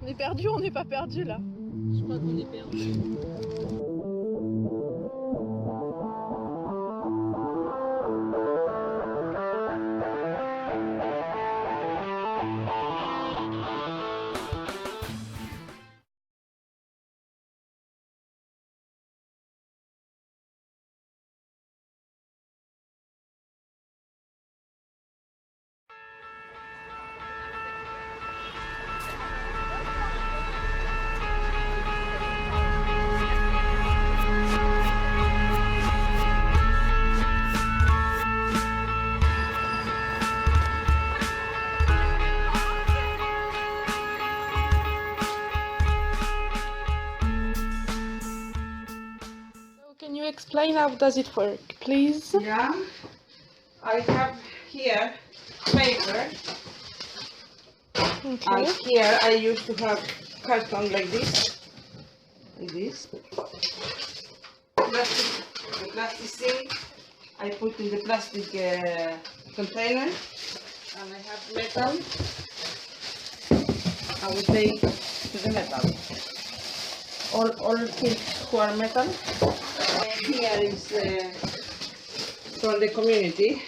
On est perdu ou on n'est pas perdu là? Je crois qu'on est perdu. Can you explain how does it work, please? Yeah, I have here paper, and Okay. here I used to have carton like this, the plastic thing. I put in the plastic container, and I have metal. I will take to the metal. All things who are metal. Here is from the community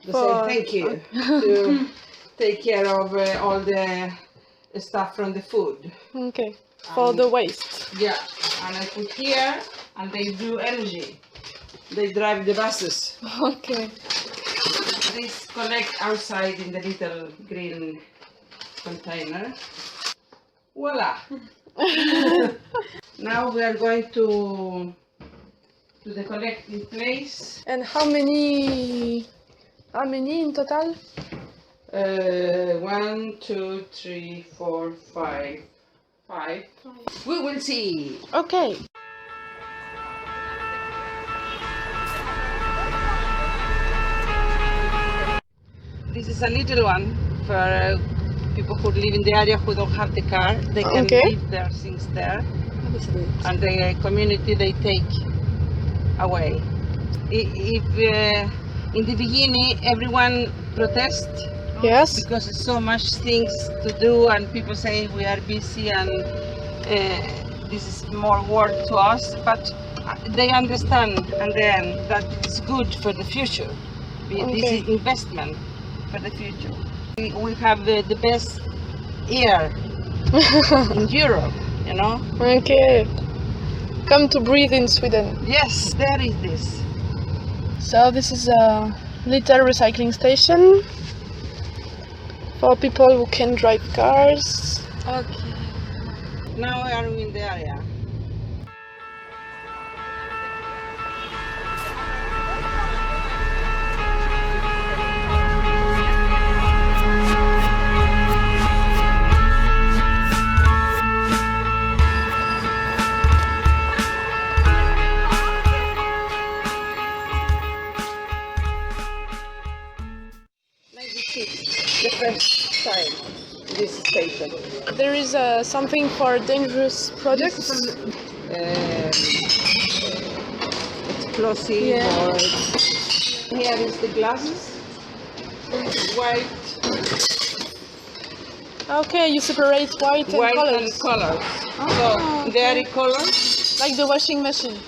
to say thank you to take care of all the stuff from the food. Okay. For the waste. Yeah, and I put here, and they do energy. They drive the buses. Okay. This collect outside in the little green container. Voila! Now we are going to the collecting place. And how many in total? 1, 2, 3, 4, 5. 5. We will see. Okay. This is a little one for people who live in the area who don't have the car. They can Okay. leave their things there, and the community they take away. If in the beginning everyone protest Yes. because there's so much things to do, and people say we are busy and this is more work to us, but they understand and then that it's good for the future. This is investment for the future. We have the best air in Europe, you know. Okay. Come to breathe in Sweden. Yes, there is this. So this is a little recycling station for people who can drive cars. Okay. Now we are in the area. The first time this station. There is something for dangerous products. Explosive. Yeah. Or here is the glasses. White Okay, you separate white and colors. and colors. Ah, So there is colors. Like the washing machine.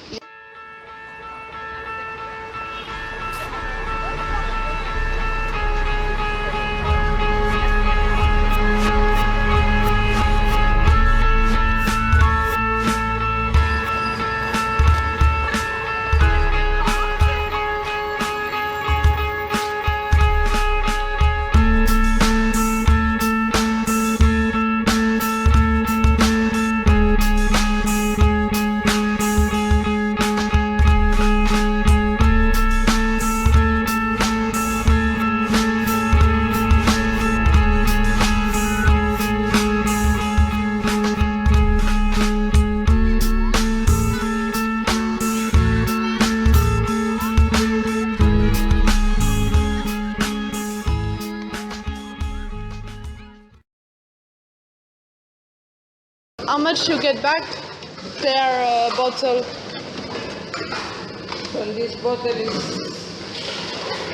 How much you get back per bottle? So this bottle is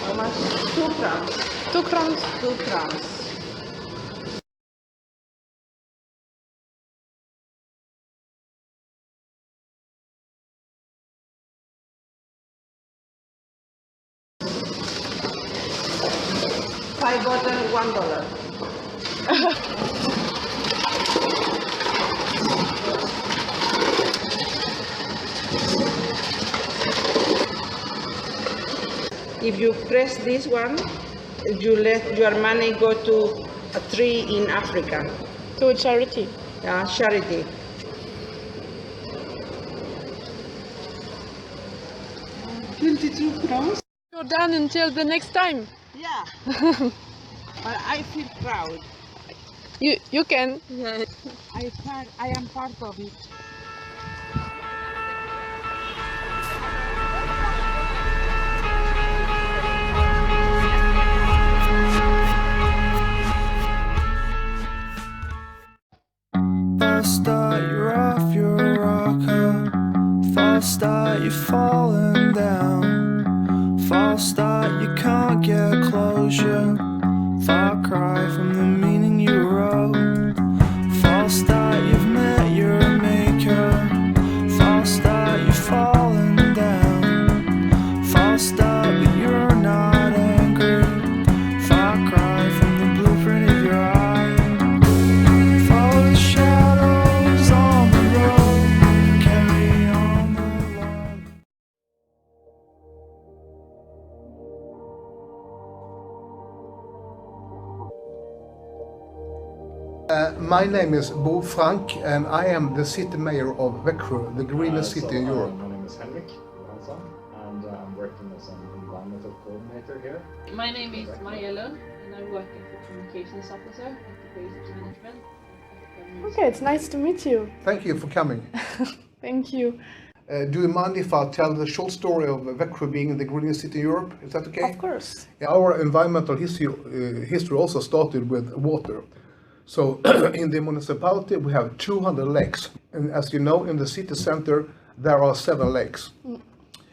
how much? 2 crowns. 2 crowns. 2 crowns. 5 bottles, $1. If you press this one, you let your money go to a tree in Africa. To a charity. Charity. 22 crowns. You're done until the next time. Yeah. But I feel proud. You can. Yeah. I am part of it. False start, you're off your rocker. False start, you're falling down. False start, you can't get closure. Far cry from the meaning you wrote. False start, you've met your maker. False start, you're falling down. False start, but you're not angry. Far cry from the blueprint of your eye. Follow the shadows on the road. Carry on the love. My name is Bo Frank and I am the city mayor of Växjö, the greenest city in Europe. My name is Henrik Johansson and I'm working as an environmental coordinator here. My name is Maria and I'm working for communications officer at the Waste management. Okay, it's nice to meet you. Thank you for coming. Thank you. Do you mind if I tell the short story of Växjö being the greenest city in Europe? Is that okay? Of course. Our environmental history also started with water. So in the municipality we have 200 lakes, and as you know, in the city center there are 7 lakes.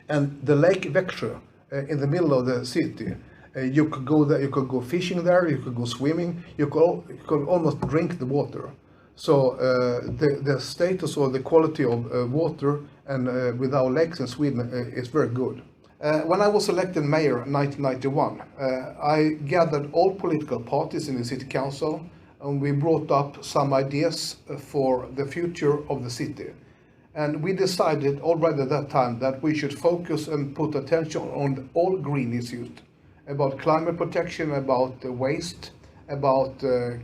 And the lake Växjö in the middle of the city, you could go there, you could go fishing there, you could go swimming, you could almost drink the water. So the status or the quality of water and with our lakes in Sweden is very good. When I was elected mayor in 1991, I gathered all political parties in the city council and we brought up some ideas for the future of the city. And we decided already at that time that we should focus and put attention on all green issues, about climate protection, about waste, about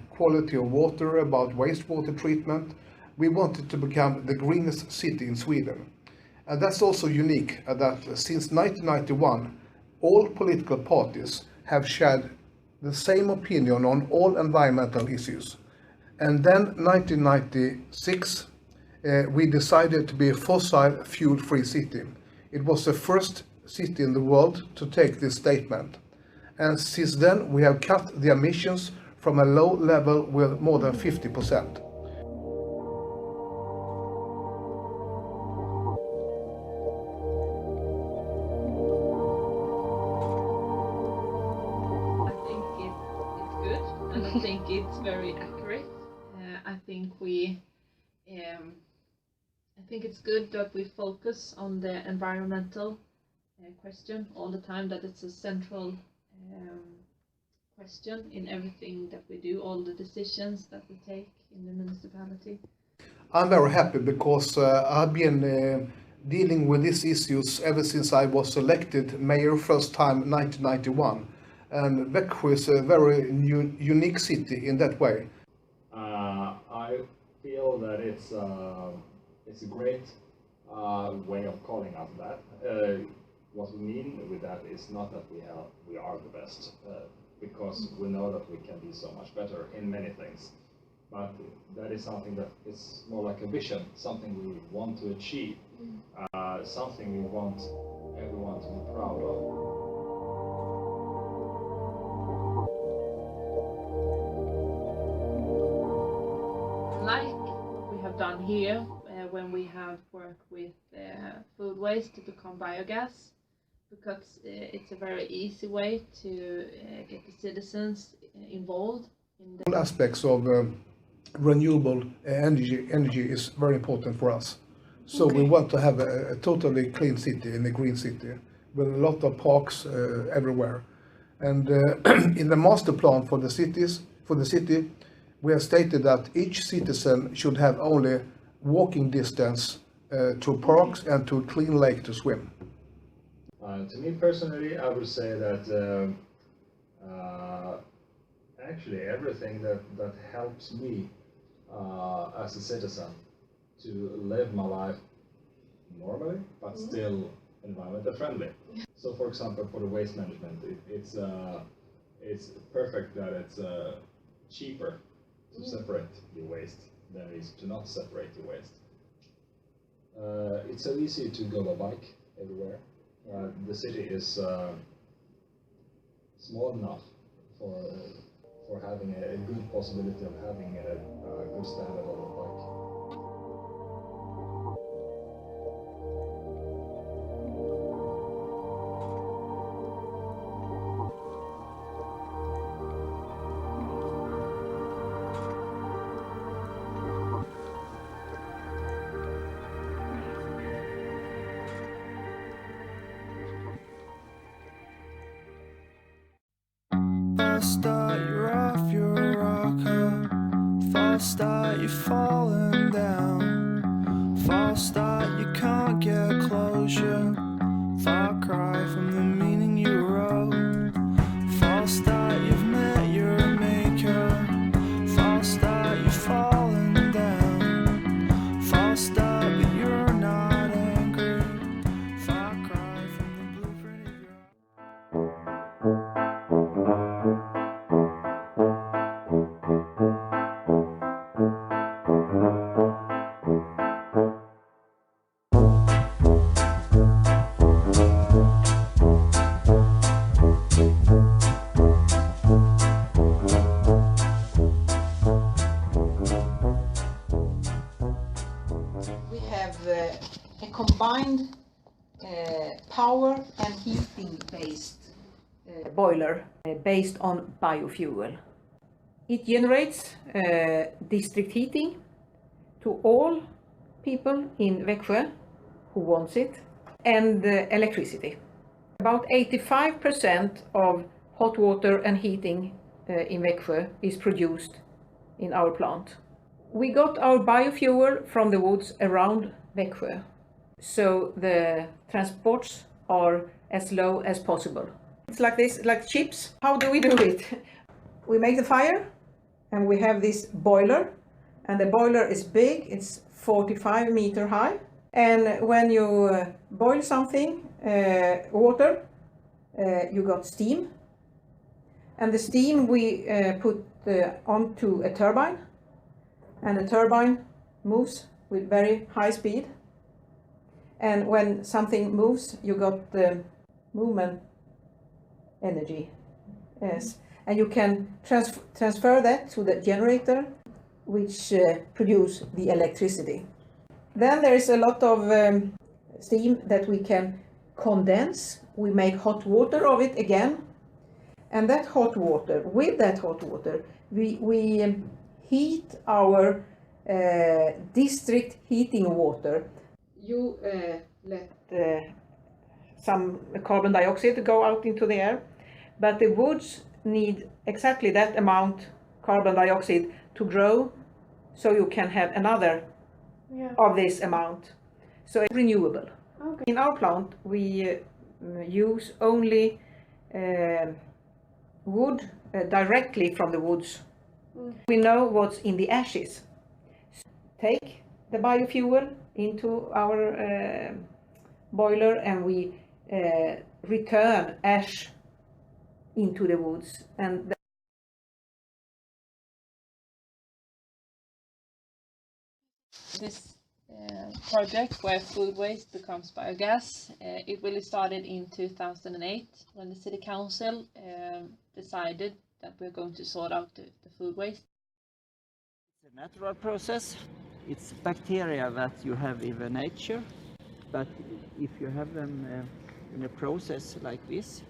quality of water, about wastewater treatment. We wanted to become the greenest city in Sweden. And that's also unique that since 1991, all political parties have shared the same opinion on all environmental issues. And then 1996, we decided to be a fossil fuel-free city. It was the first city in the world to take this statement. And since then, we have cut the emissions from a low level with more than 50%. I think it's very accurate. I think it's good that we focus on the environmental question all the time, that it's a central question in everything that we do, all the decisions that we take in the municipality. I'm very happy because I've been dealing with these issues ever since I was elected mayor first time 1991. And Växjö is a very unique city in that way. I feel that it's a great way of calling us that. What we mean with that is not that we are the best, because we know that we can be so much better in many things. But that is something that is more like a vision, something we want to achieve, something we want everyone to be proud of. Like what we have done here, when we have worked with food waste to become biogas, because it's a very easy way to get the citizens involved in the All aspects of renewable energy is very important for us. So we want to have a totally clean city and a green city with a lot of parks everywhere. And in the master plan for the city, we have stated that each citizen should have only walking distance to parks and to clean lake to swim. To me personally, I would say that actually everything that helps me as a citizen to live my life normally, but still environmental friendly. So, for example, for the waste management, it's perfect that it's cheaper to separate your waste than it is to not separate your waste. It's so easy to go by bike everywhere. The city is small enough for having a good possibility of having a good standard on the bike. False start, you're off your rocker. False start, you're falling down. False start, you can't get closure. Far cry from the meaning you wrote. False start, you've met your maker. False start, you're falling down. False start, but you're not angry. Far cry from the blueprint of your We have a combined power and heating based boiler based on biofuel. It generates district heating to all people in Växjö who wants it, and electricity. About 85% of hot water and heating in Växjö is produced in our plant. We got our biofuel from the woods around Växjö, so the transports are as low as possible. It's like this, like chips. How do we do it? We make the fire and we have this boiler, and the boiler is big, it's 45 meter high. And when you boil something, water, you got steam. And the steam we put onto a turbine, and the turbine moves with very high speed. And when something moves, you got the movement energy. Yes, and you can transfer that to the generator, which produce the electricity. Then there is a lot of steam that we can condense. We make hot water of it again, and that hot water, with that hot water, we heat our district heating water. You let some carbon dioxide go out into the air, but the woods need exactly that amount carbon dioxide to grow, so you can have another of this amount. So it's renewable. Okay. In our plant we use only wood directly from the woods. We know what's in the ashes. So take the biofuel into our boiler, and we return ash into the woods. And This project where food waste becomes biogas, it really started in 2008 when the city council decided that we're going to sort out the food waste. It's a natural process. It's bacteria that you have in the nature, but if you have them in a process like this,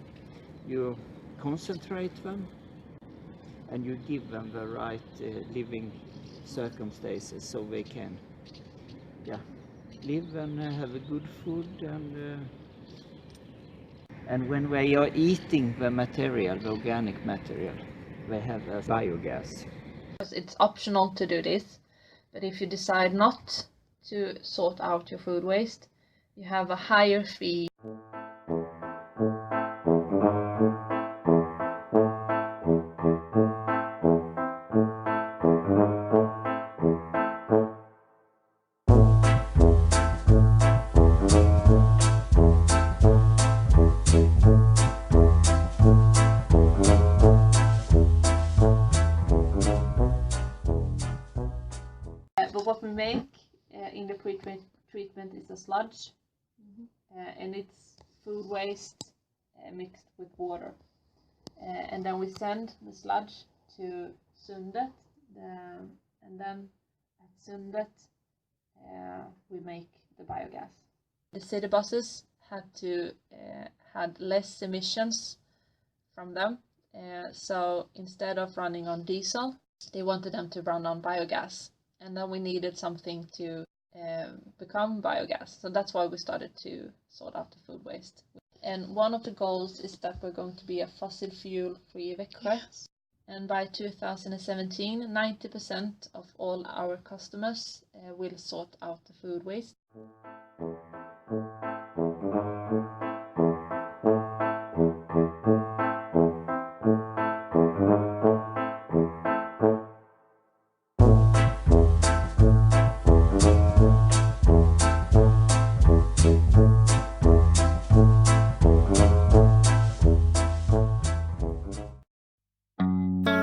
you concentrate them and you give them the right living circumstances so they can live and have a good food, And when we are eating the material, the organic material, we have a biogas. It's optional to do this, but if you decide not to sort out your food waste, you have a higher fee. But what we make in the pre-treatment is a sludge, and it's food waste mixed with water. And then we send the sludge to Sundet, and then at Sundet we make the biogas. The city buses had less emissions from them, so instead of running on diesel, they wanted them to run on biogas. And then we needed something to become biogas. So that's why we started to sort out the food waste. And one of the goals is that we're going to be a fossil fuel free Växjö. Yes. And by 2017, 90% of all our customers will sort out the food waste.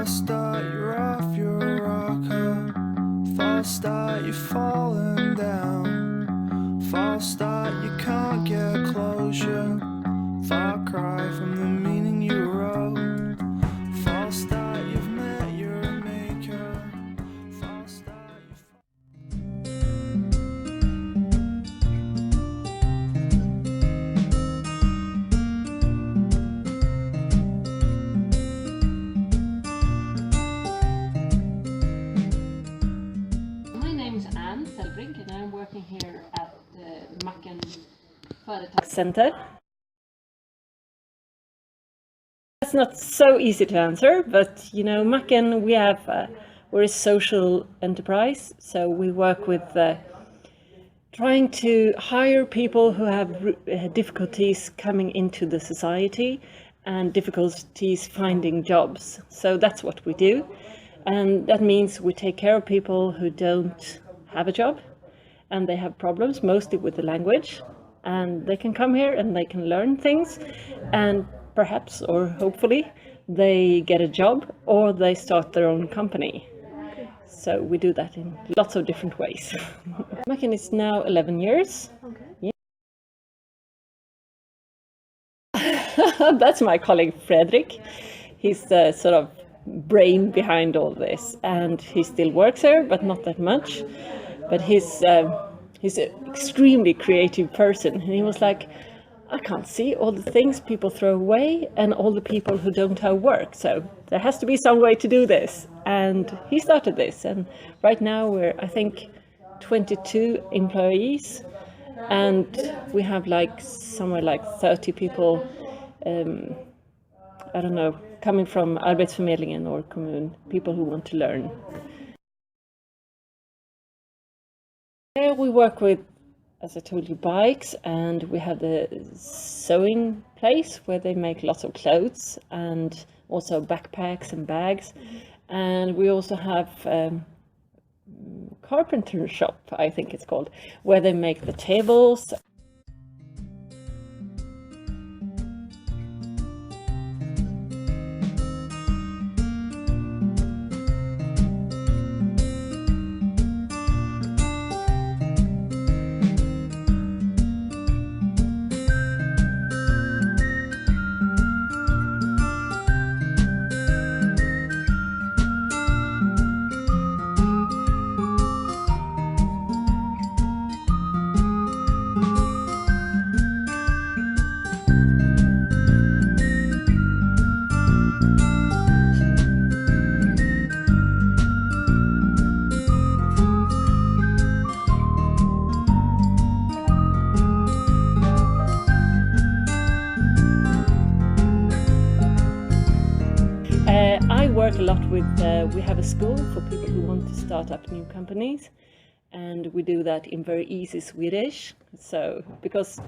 Start, you're off your rocker. False start, you're falling down. False start, you can't get closure. Far cry from the meaning you wrote. False start, you've met your maker. False start, and I'm working here at the Företag Center. That's not so easy to answer, but you know, Macken, we're a social enterprise, so we work with trying to hire people who have difficulties coming into the society and difficulties finding jobs. So that's what we do, and that means we take care of people who don't have a job and they have problems mostly with the language, and they can come here and they can learn things, and perhaps or hopefully they get a job or they start their own company. So we do that in lots of different ways. Macken is now 11 years. Okay. Yeah. That's my colleague Fredrik. He's the sort of brain behind all this, and he still works here, but not that much. But he's an extremely creative person, and he was like, I can't see all the things people throw away and all the people who don't have work, so there has to be some way to do this. And he started this, and right now we're, I think, 22 employees, and we have like somewhere like 30 people, I don't know, coming from Arbetsförmedlingen or qu'une, people who want to learn. Here we work with, as I told you, bikes, and we have the sewing place where they make lots of clothes and also backpacks and bags. And we also have carpenter shop, I think it's called, where they make the tables. I work a lot with, we have a school for people who want to start up new companies, and we do that in very easy Swedish. So, because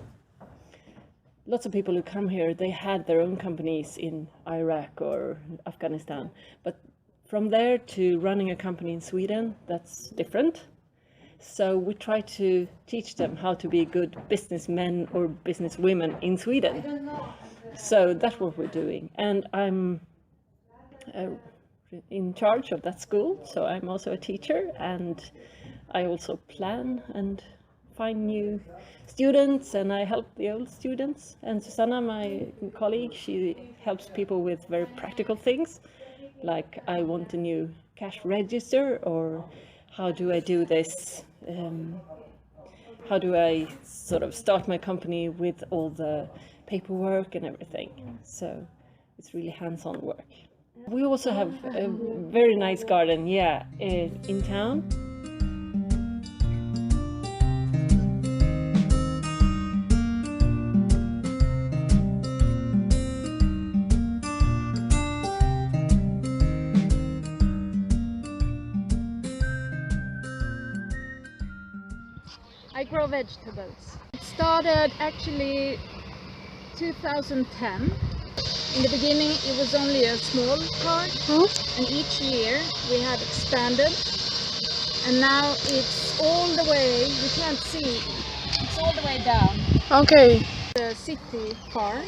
lots of people who come here, they had their own companies in Iraq or Afghanistan, but from there to running a company in Sweden, that's different. So we try to teach them how to be good businessmen or businesswomen in Sweden. So that's what we're doing. And I'm in charge of that school, so I'm also a teacher, and I also plan and find new students, and I help the old students. And Susanna, my colleague, she helps people with very practical things, like I want a new cash register, or how do I do this? How do I sort of start my company with all the paperwork and everything? So it's really hands-on work. We also have a very nice garden, yeah, in town. I grow vegetables. It started actually 2010. In the beginning it was only a small part, and each year we have expanded, and now it's all the way, you can't see, it's all the way down. Okay. The city farm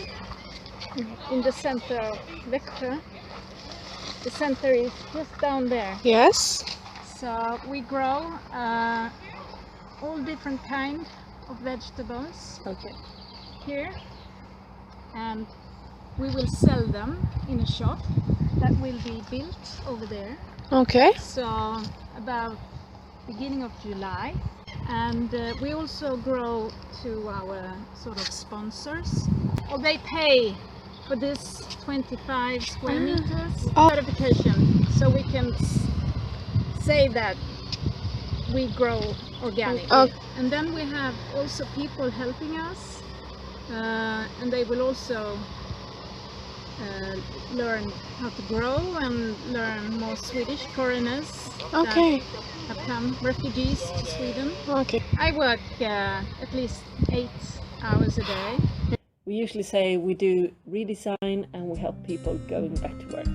in the center of Växjö. The center is just down there. Yes. So we grow all different kind of vegetables here, and we will sell them in a shop that will be built over there. Okay. So about beginning of July, and we also grow to our sort of sponsors. Well, they pay for this 25 square meters certification, so we can say that we grow organically. And then we have also people helping us, and they will also learn how to grow and learn more Swedish foreigners that have come, refugees to Sweden. Okay. I work at least 8 hours a day. We usually say we do redesign and we help people going back to work.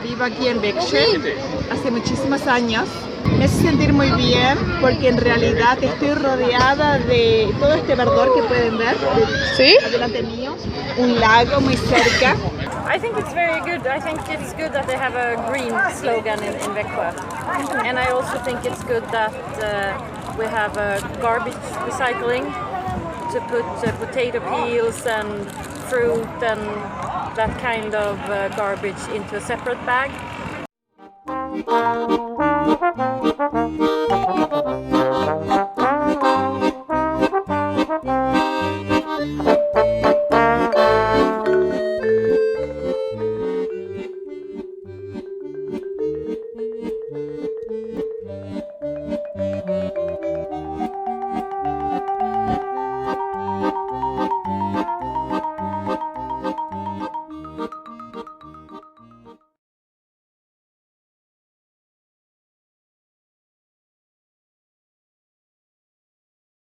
Vivo aquí en Växjö hace muchísimos años. Me hace sentir muy bien porque en realidad estoy rodeada de todo este verdor que pueden ver. ¿Sí? Adelante mío, un lago muy cerca. I think it's very good. I think it's good that they have a green slogan in Växjö. And I also think it's good that we have garbage recycling to put potato peels and fruit and that kind of garbage into a separate bag.